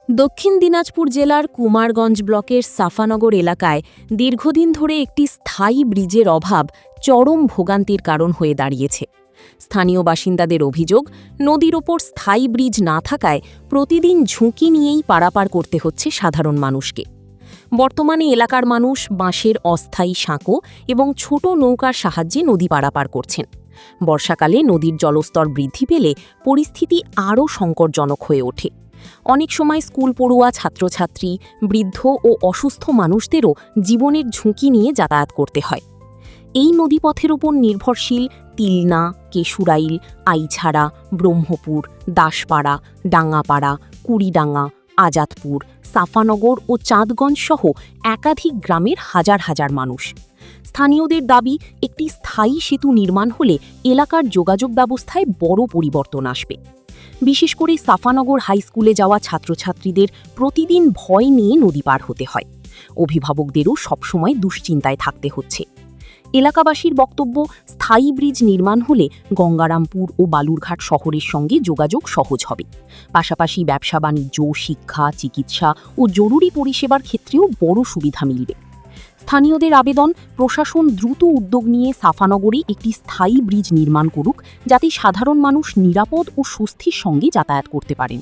দক্ষিণ দিনাজপুর জেলার কুমারগঞ্জ ব্লকের সাফানগর এলাকায় দীর্ঘদিন ধরে একটি স্থায়ী ব্রিজের অভাব চরম ভোগান্তির কারণ হয়ে দাঁড়িয়েছে। স্থানীয় বাসিন্দাদের অভিযোগ, নদীর ওপর স্থায়ী ব্রিজ না থাকায় প্রতিদিন ঝুঁকি নিয়েই পারাপার করতে হচ্ছে সাধারণ মানুষকে। বর্তমানে এলাকার মানুষ বাঁশের অস্থায়ী সাঁকো এবং ছোট নৌকার সাহায্যে নদী পারাপার করছেন। বর্ষাকালে নদীর জলস্তর বৃদ্ধি পেলে পরিস্থিতি আরও সংকটজনক হয়ে ওঠে। অনেক সময় স্কুল পড়ুয়া ছাত্রছাত্রী, বৃদ্ধ ও অসুস্থ মানুষদেরও জীবনের ঝুঁকি নিয়ে যাতায়াত করতে হয়। এই নদীপথের ওপর নির্ভরশীল তিলনা, কেশুরাইল, আইছাড়া, ব্রহ্মপুর, দাসপাড়া, ডাঙ্গাপাড়া, কুড়িডাঙ্গা, আজাদপুর, সাফানগর ও চাঁদগঞ্জ সহ একাধিক গ্রামের হাজার হাজার মানুষ। স্থানীয়দের দাবি, একটি স্থায়ী সেতু নির্মাণ হলে এলাকার যোগাযোগ ব্যবস্থায় বড় পরিবর্তন আসবে। বিশেষ করে সাফানগর হাই স্কুলে যাওয়া ছাত্রছাত্রীদের প্রতিদিন ভয় নিয়ে নদী পার হতে হয়। অভিভাবকদেরও সবসময় দুশ্চিন্তায় থাকতে হচ্ছে। এলাকাবাসীর বক্তব্য, স্থায়ী ব্রিজ নির্মাণ হলে গঙ্গারামপুর ও বালুরঘাট শহরের সঙ্গে যোগাযোগ সহজ হবে। পাশাপাশি ব্যবসা বাণিজ্য, শিক্ষা, চিকিৎসা ও জরুরি পরিষেবার ক্ষেত্রেও বড় সুবিধা মিলবে। স্থানীয়দের আবেদন, প্রশাসন দ্রুত উদ্যোগ নিয়ে সাফানগরে একটি স্থায়ী ব্রিজ নির্মাণ করুক, যাতে সাধারণ মানুষ নিরাপদ ও স্বস্তির সঙ্গে যাতায়াত করতে পারেন।